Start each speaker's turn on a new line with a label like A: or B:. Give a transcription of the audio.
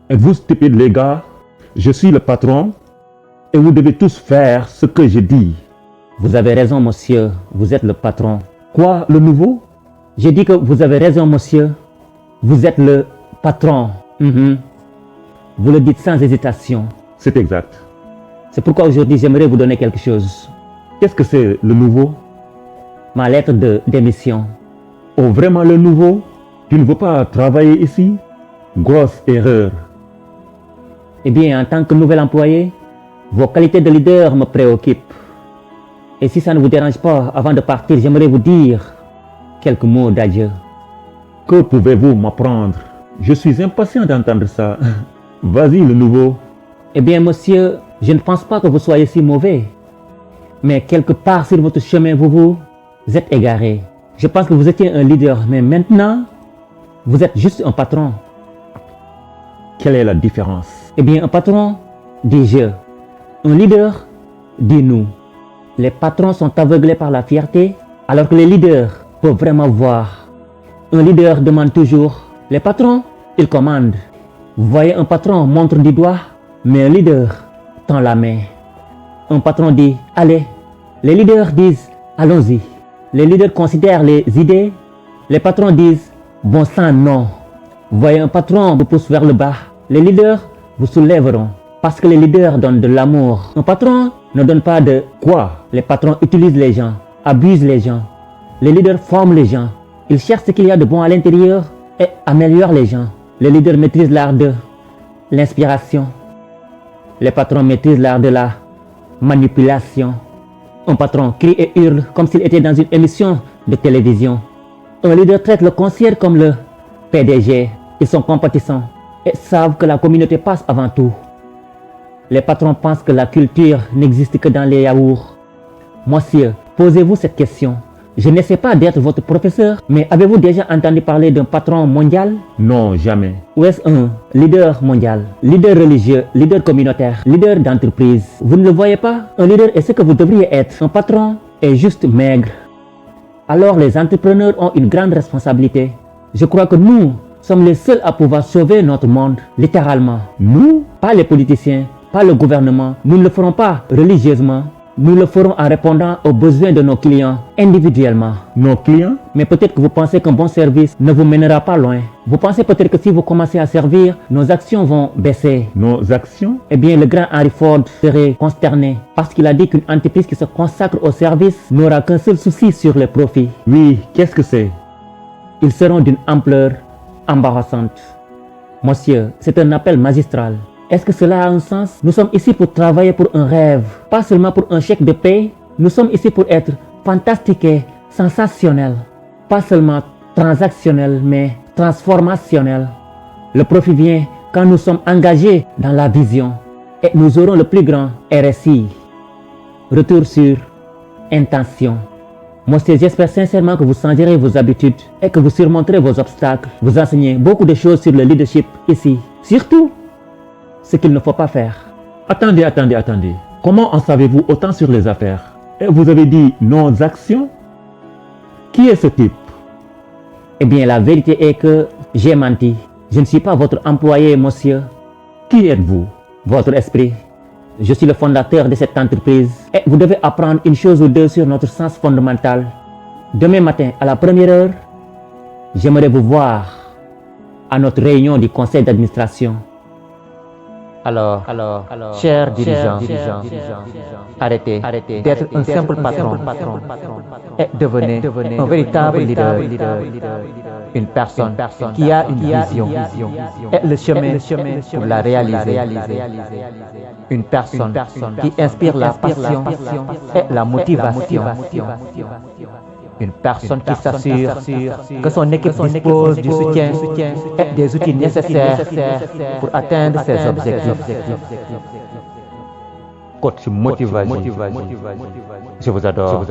A: Êtes-vous stupides, les gars? Je suis le patron et vous devez tous faire ce que je dis.
B: Vous avez raison, monsieur. Vous êtes le patron.
A: Quoi, le nouveau?
B: J'ai dit que vous avez raison, monsieur. Vous êtes le patron. Vous le dites sans hésitation.
A: C'est exact.
B: C'est pourquoi aujourd'hui j'aimerais vous donner quelque chose.
A: Qu'est-ce que c'est, le nouveau?
B: Ma lettre de démission.
A: Oh, vraiment le nouveau? Tu ne veux pas travailler ici? Grosse erreur.
B: Eh bien, en tant que nouvel employé, vos qualités de leader me préoccupent. Et si ça ne vous dérange pas, avant de partir, j'aimerais vous dire quelques mots d'adieu.
A: Que pouvez-vous m'apprendre? Je suis impatient d'entendre ça. Vas-y, le nouveau.
B: Eh bien, monsieur, je ne pense pas que vous soyez si mauvais. Mais quelque part sur votre chemin, vous êtes égaré. Je pense que vous étiez un leader, mais maintenant, vous êtes juste un patron.
A: Quelle est la différence?
B: Eh bien, un patron dit je. Un leader dit nous. Les patrons sont aveuglés par la fierté, alors que les leaders peuvent vraiment voir. Un leader demande toujours. Les patrons, ils commandent. Vous voyez, un patron montre du doigt, mais un leader tend la main. Un patron dit allez. Les leaders disent allons-y. Les leaders considèrent les idées. Les patrons disent bon sang non. Vous voyez, un patron vous pousse vers le bas. Les leaders vous soulèveront parce que les leaders donnent de l'amour. Un patron ne donne pas de
A: quoi.
B: Les patrons utilisent les gens, abusent les gens. Les leaders forment les gens. Ils cherchent ce qu'il y a de bon à l'intérieur et améliorent les gens. Les leaders maîtrisent l'art de l'inspiration. Les patrons maîtrisent l'art de la manipulation. Un patron crie et hurle comme s'il était dans une émission de télévision. Un leader traite le concierge comme le PDG. Ils sont compatissants et savent que la communauté passe avant tout. Les patrons pensent que la culture n'existe que dans les yaourts. Monsieur, posez-vous cette question. Je n'essaie pas d'être votre professeur, mais avez-vous déjà entendu parler d'un patron mondial?
A: Non, jamais.
B: Ou est-ce un leader mondial, leader religieux, leader communautaire, leader d'entreprise? Vous ne le voyez pas? Un leader est ce que vous devriez être. Un patron est juste maigre. Alors les entrepreneurs ont une grande responsabilité. Je crois que nous sommes les seuls à pouvoir sauver notre monde, littéralement.
A: Nous?
B: Pas les politiciens, pas le gouvernement. Nous ne le ferons pas religieusement. Nous le ferons en répondant aux besoins de nos clients individuellement.
A: Nos clients?
B: Mais peut-être que vous pensez qu'un bon service ne vous mènera pas loin. Vous pensez peut-être que si vous commencez à servir, nos actions vont baisser.
A: Nos actions?
B: Eh bien, le grand Henry Ford serait consterné parce qu'il a dit qu'une entreprise qui se consacre au service n'aura qu'un seul souci sur les profits.
A: Oui, qu'est-ce que c'est?
B: Ils seront d'une ampleur embarrassante. Monsieur, c'est un appel magistral. Est-ce que cela a un sens? Nous sommes ici pour travailler pour un rêve, pas seulement pour un chèque de paie. Nous sommes ici pour être fantastiques et sensationnels. Pas seulement transactionnels, mais transformationnels. Le profit vient quand nous sommes engagés dans la vision et nous aurons le plus grand RSI. Retour sur intention. Monsieur, j'espère sincèrement que vous changerez vos habitudes et que vous surmonterez vos obstacles. Vous enseignez beaucoup de choses sur le leadership ici. Surtout, ce qu'il ne faut pas faire.
A: Attendez. Comment en savez-vous autant sur les affaires? Et vous avez dit nos actions? Qui est ce type?
B: Eh bien, la vérité est que j'ai menti. Je ne suis pas votre employé, monsieur.
A: Qui êtes-vous?
B: Votre esprit. Je suis le fondateur de cette entreprise. Et vous devez apprendre une chose ou deux sur notre sens fondamental. Demain matin, à la première heure, j'aimerais vous voir à notre réunion du conseil d'administration. Alors, chers dirigeants, arrêtez d'être un simple patron et devenez un véritable leader, une personne qui a une vision et le chemin pour la réaliser, une personne qui inspire la passion et la motivation, une personne qui s'assure que son équipe dispose du soutien et des outils nécessaires pour atteindre ses objectifs.
A: Coach motivation. Je vous adore.